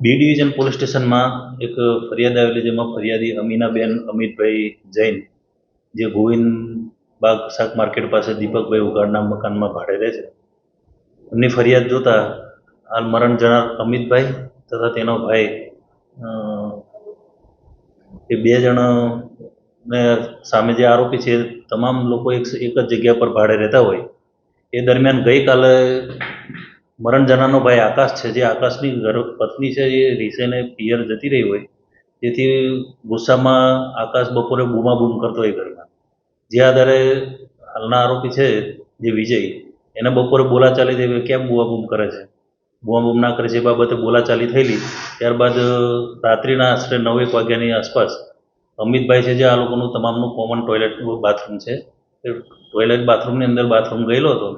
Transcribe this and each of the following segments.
B division police સ્ટેશનમાં એક ફરિયાદ આવેલી, જેમાં ફરિયાદી અમીનાબેન અમિતભાઈ જૈન, જે ગોવિંદ બાગ શાક માર્કેટ પાસે દીપકભાઈ ઉઘાડના મકાનમાં ભાડે રહે છે. એમની ફરિયાદ જોતા હાલ મરણ જનાર અમિતભાઈ તથા તેનો ભાઈ એ બે જણ ને સામે જે આરોપી છે, તમામ લોકો એક જ જગ્યા પર ભાડે રહેતા હોય. એ દરમિયાન ગઈકાલે મરણ જનારનો ભાઈ આકાશ છે, જે આકાશની પત્ની છે, એ રીસેને પિયર જતી રહી હોય, જેથી ગુસ્સામાં આકાશ બપોરે બૂમાબૂમ કરતો હોય ઘરમાં. જે આધારે હાલના આરોપી છે જે વિજય, એને બપોરે બોલાચાલી થઈ, કેમ બૂમાબૂમ કરે છે, બૂમાબૂમ ના કરે છે, એ બાબતે બોલાચાલી થયેલી. ત્યારબાદ રાત્રિના આશરે 9-1 વાગ્યાની આસપાસ અમિતભાઈ છે, જે આ લોકોનું તમામનું કોમન ટોયલેટ બાથરૂમ છે, એ ટોયલેટ બાથરૂમની અંદર બાથરૂમ ગયેલો હતો.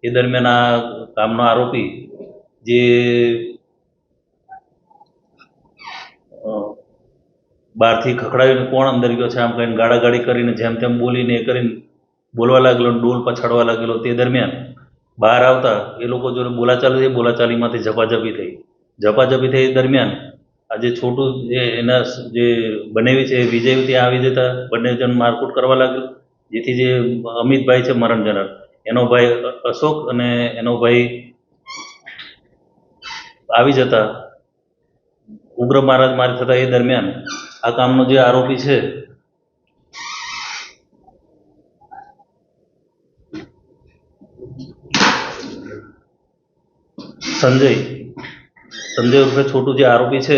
એ દરમિયાન આ કામનો આરોપી જે બહારથી ખખડાવીને કોણ અંદર ગયો છે આમ કહીને ગાળાગાળી કરીને જેમ તેમ બોલીને એ કરીને બોલવા લાગેલો, ડોલ પછાડવા લાગેલો. તે દરમિયાન બહાર આવતા એ લોકો જોડે બોલાચાલી થઈ, બોલાચાલીમાંથી ઝપાઝપી થઈ. એ દરમિયાન આ જે છોટું જે એના જે બનેવી છે વિજય, ત્યાં આવી જતા બંને જણ મારકૂટ કરવા લાગેલો, જેથી જે અમિતભાઈ છે મરણ જનાર, એનો ભાઈ અશોક અને એનો ભાઈ આવી જતા ઉગ્ર મારામારી થતા. એ દરમિયાન આ કામનો જે આરોપી છે સંજય ઉર્ફે છોટું, જે આરોપી છે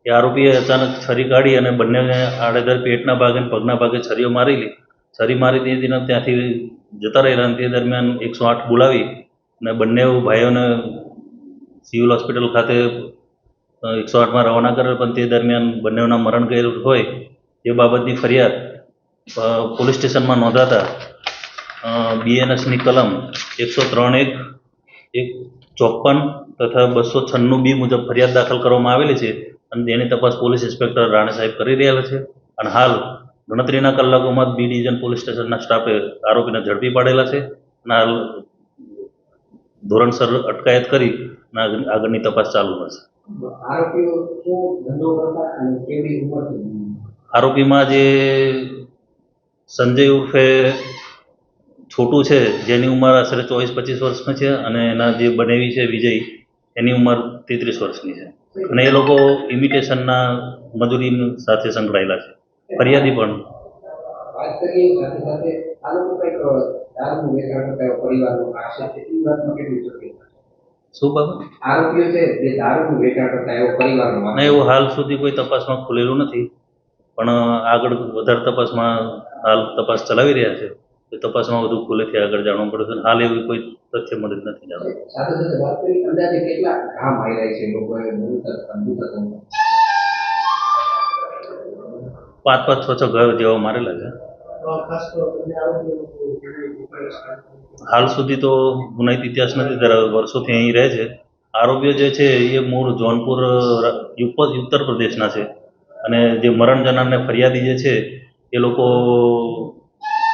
એ આરોપીએ અચાનક છરી કાઢી અને બંનેને આડેધડ પેટના ભાગે અને પગના ભાગે છરીઓ મારેલી. છરી મારી દીધી ત્યાંથી જતા રહેલા. તે દરમિયાન 108 બોલાવી અને બંને ભાઈઓને સિવિલ હોસ્પિટલ ખાતે 108માં રવાના કરેલ. પણ તે દરમિયાન બંનેના મરણ ગયેલું હોય એ બાબતની ફરિયાદ પોલીસ સ્ટેશનમાં નોંધાતા BNSની કલમ 103(1)54 તથા 296B મુજબ ફરિયાદ દાખલ કરવામાં આવેલી છે અને તેની તપાસ પોલીસ ઇન્સ્પેક્ટર રાણે સાહેબ કરી રહ્યા છે. અને હાલ ગણતરીના કલાકોમાં બી ડિવિઝન પોલીસ સ્ટેશનના સ્ટાફે આરોપીને ઝડપી પાડેલા છે અને હાલ ધોરણસર અટકાયત કરી આગળની તપાસ ચાલુ હશે. આરોપીમાં જે સંજય ઉર્ફે છોટું છે, જેની ઉંમર આશરે 24-25 વર્ષની છે, અને એના જે બનેવી છે વિજય, એની ઉંમર 33 વર્ષની છે, અને એ લોકો ઇમિટેશનના મજૂરી સાથે સંકળાયેલા છે. ફરિયાદી પણ શું બાબત એવું હાલ સુધી કોઈ તપાસમાં ખુલેલું નથી, પણ આગળ વધારે તપાસમાં હાલ તપાસ ચલાવી રહ્યા છે. તપાસમાં વધુ ખુલેથી આગળ જાણવું પડશે. હાલ એવી કોઈ તથ્ય મળી નથી જાણવું. 5-6 ઘર જેવા મારેલા છે. હાલ સુધી તો ગુનાહિત ઇતિહાસ નથી ધરાવતો, વર્ષોથી અહીં રહે છે. આરોપીઓ જે છે એ મૂળ જોનપુર ઉત્તર પ્રદેશના છે, અને જે મરણ જનારને ફરિયાદી જે છે એ લોકો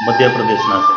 મધ્યપ્રદેશના છે.